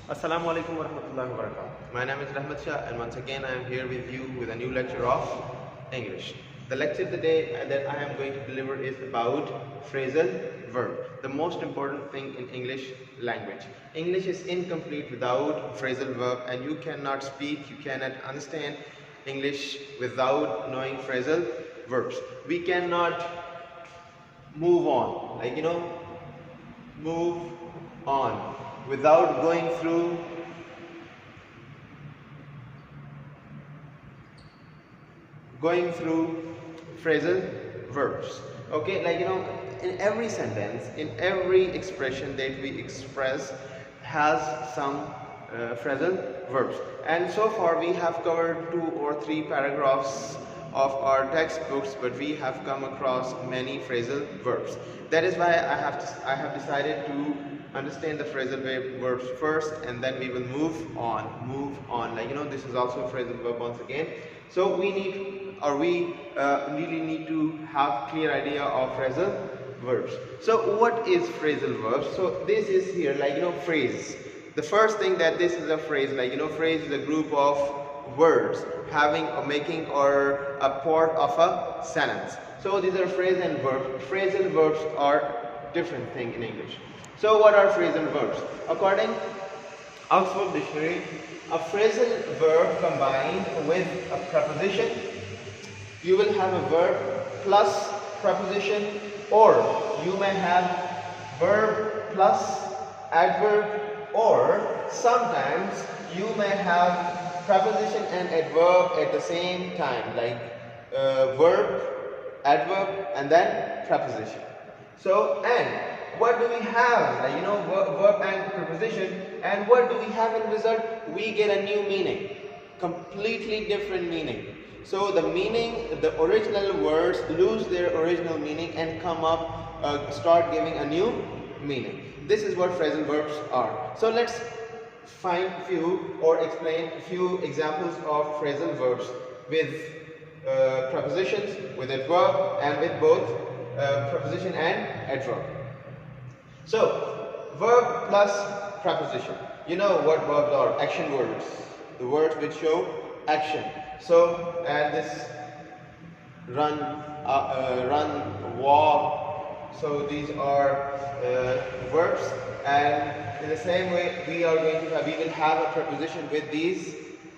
Assalamu alaikum wa rahmatullahi wa barakatuh. My name is Rahmat Shah, and once again I am here with you with a new lecture of English. The lecture today that I am going to deliver is about phrasal verb, the most important thing in English language. English is incomplete without phrasal verb, and you cannot speak, you cannot understand English without knowing phrasal verbs. We cannot move on, move on without going through phrasal verbs. Okay, in every sentence, in every expression that we express has some phrasal verbs, and so far we have covered 2 or 3 paragraphs of our textbooks, but we have come across many phrasal verbs. That is why I have decided to understand the phrasal verbs first, and then we will move on. This is also a phrasal verb once again. So we really need to have clear idea of phrasal verbs. So what is phrasal verbs? So this is here, phrase. The first thing that this is a phrase, phrase is a group of words having or making or a part of a sentence. So these are phrase and verb. Phrasal verbs are different thing in English. So what are phrasal verbs? According Oxford Dictionary, a phrasal verb combined with a preposition. You will have a verb plus preposition, or you may have verb plus adverb, or sometimes you may have preposition and adverb at the same time, like verb, adverb, and then preposition. So, and what do we have? Verb and preposition, and what do we have in result? We get a new meaning, completely different meaning. So the meaning, the original words lose their original meaning and come up, start giving a new meaning. This is what phrasal verbs are. So let's find few or explain a few examples of phrasal verbs with prepositions, with adverb, and with both preposition and adverb. So verb plus preposition. You know what verbs are? Action words, the words which show action. So add this run, walk. So these are verbs, and in the same way we will have a preposition with these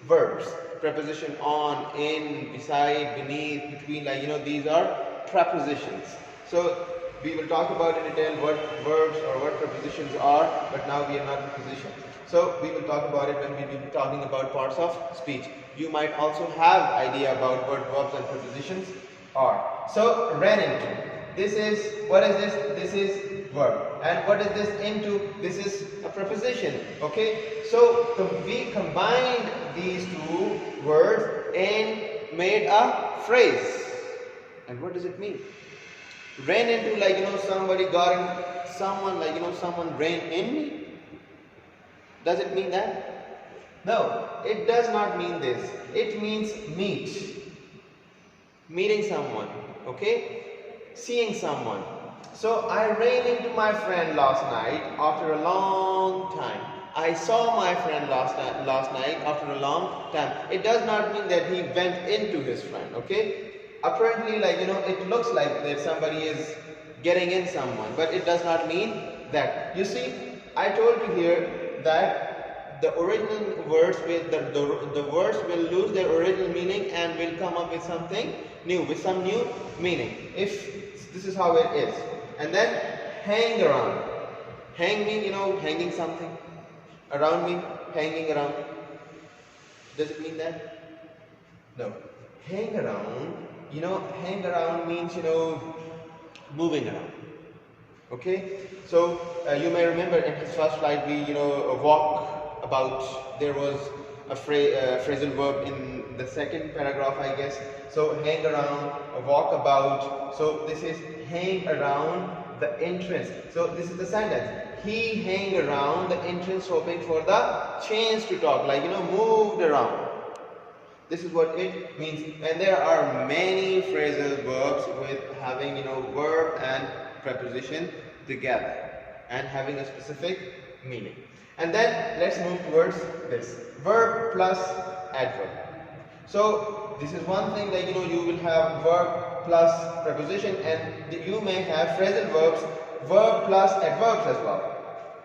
verbs. Preposition on, in, beside, beneath, between, these are prepositions. So we will talk about in detail what verbs or what prepositions are, but now we are not in position. So we will talk about it when we will be talking about parts of speech. You might also have idea about what verbs and prepositions are. So ran into. This is, what is this? This is verb. And what is this into? This is a preposition. Okay. So we combined these 2 words and made a phrase. And what does it mean? Ran into, somebody got in, someone, someone ran in me. Does it mean that? No, it does not mean this. It means meet. Meeting someone, okay? Seeing someone. So I ran into my friend last night after a long time. I saw my friend last night after a long time. It does not mean that he went into his friend, okay? Apparently, it looks like that somebody is getting in someone, but it does not mean that. You see, I told you here that the original words the words will lose their original meaning and will come up with something new, with some new meaning. If this is how it is. And then hang around. Hang mean, hanging something around me, hanging around. Does it mean that? No. Hang around, hang around means, moving around. Okay? So you may remember in his first slide we, walk about. There was a phrasal verb in the second paragraph, I guess. So hang around, walk about. So this is hang around the entrance. So this is the sentence. He hang around the entrance hoping for the chance to talk, moved around. This is what it means. And there are many phrasal verbs with having, verb and preposition together. and having a specific meaning. And then let's move towards this verb plus adverb. So this is one thing, like you will have verb plus preposition, and you may have phrasal verbs, verb plus adverbs as well.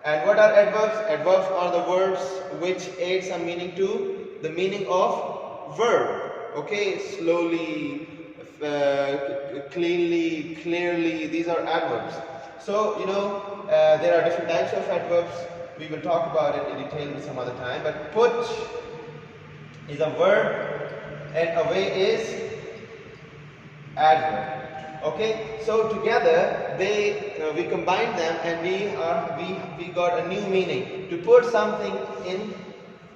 And what are adverbs? Adverbs are the words which add some meaning to the meaning of verb. Okay, slowly, cleanly, clearly, these are adverbs. So there are different types of adverbs. We will talk about it in detail some other time. But put is a verb and away is adverb. Okay, so together we combine them and we got a new meaning. To put something in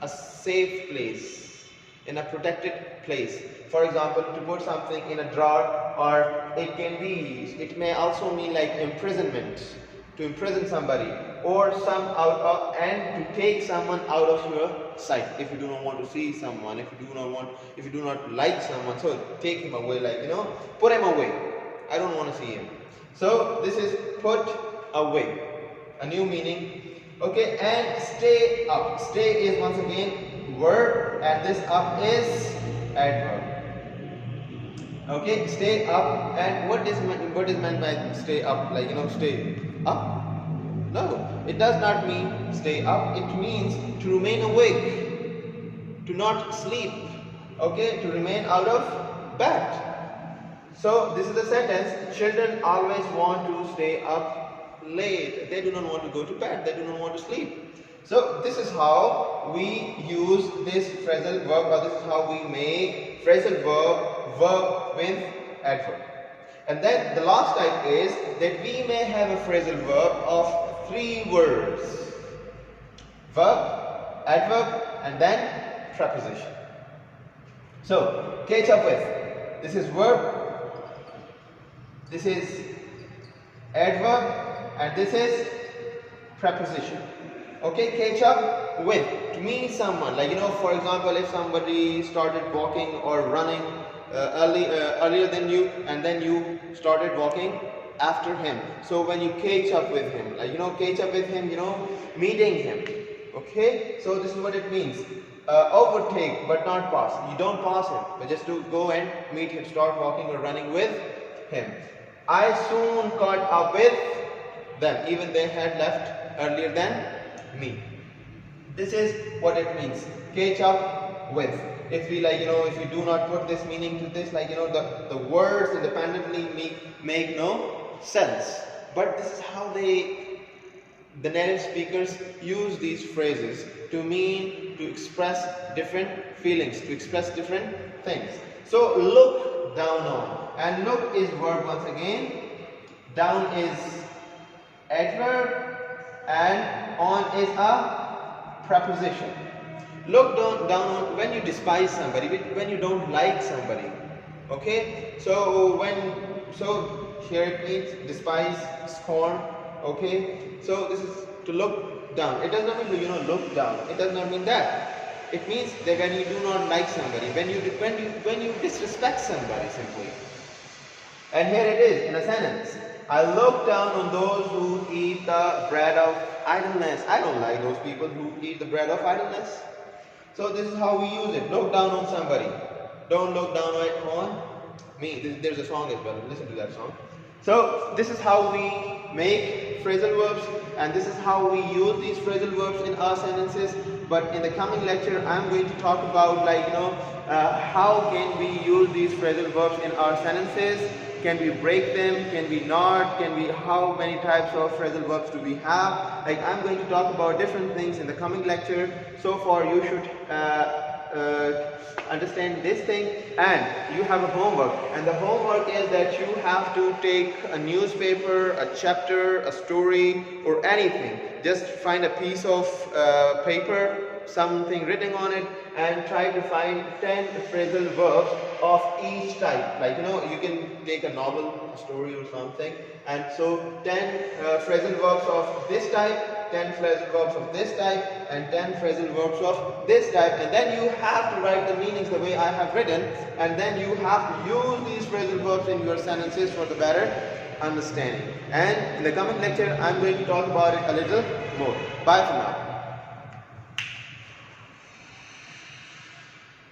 a safe place, in a protected place. For example, to put something in a drawer, or it may also mean like imprisonment, to imprison somebody, or and to take someone out of your sight. If you do not want to see someone, if you do not like someone, so take him away, put him away. I don't want to see him. So this is put away, a new meaning. Okay, and stay up. Stay is once again verb, and this up is adverb. Okay, stay up. And what is meant by stay up? Stay up? No, it does not mean stay up. It means to remain awake, to not sleep. Okay, to remain out of bed. So this is the sentence. Children always want to stay up late. They do not want to go to bed. They do not want to sleep. So this is how we use this phrasal verb, or this is how we make phrasal verb with adverb. And then the last type is that we may have a phrasal verb of 3 words. Verb, adverb, and then preposition. So catch up with. This is verb, this is adverb, and this is preposition. Okay, catch up with, to mean someone, for example, if somebody started walking or running earlier than you, and then you started walking after him. So when you catch up with him, catch up with him, meeting him. Okay, so this is what it means. Overtake but not pass. You don't pass him, but just to go and meet him, start walking or running with him. I soon caught up with them, even they had left earlier than me. This is what it means. Catch up with. If we if we do not put this meaning to this, the words independently make no sense. But this is how the native speakers use these phrases to express different feelings, to express different things. So look down on, and look is verb once again, down is adverb, and on is a preposition. Look down on when you despise somebody, when you don't like somebody. Okay, so here it means despise, scorn. Okay, so this is to look down. It does not mean to look down. It does not mean that. It means that when you do not like somebody, when you disrespect somebody simply. And here it is in a sentence. I look down on those who eat the bread of idleness. I don't like those people who eat the bread of idleness. So this is how we use it. Look down on somebody. Don't look down on me. There's a song as well. Listen to that song. So this is how we make phrasal verbs, and this is how we use these phrasal verbs in our sentences. But in the coming lecture, I'm going to talk about how can we use these phrasal verbs in our sentences. Can we break them? Can we not? How many types of phrasal verbs do we have? I'm going to talk about different things in the coming lecture. So far you should understand this thing, and you have a homework, and the homework is that you have to take a newspaper, a chapter, a story, or anything. Just find a piece of paper, something written on it, and try to find 10 phrasal verbs of each type. You can take a novel, a story or something, and so 10 phrasal verbs of this type, 10 phrasal verbs of this type, and 10 phrasal verbs of this type, and then you have to write the meanings the way I have written, and then you have to use these phrasal verbs in your sentences for the better understanding. And in the coming lecture, I'm going to talk about it a little more. Bye for now.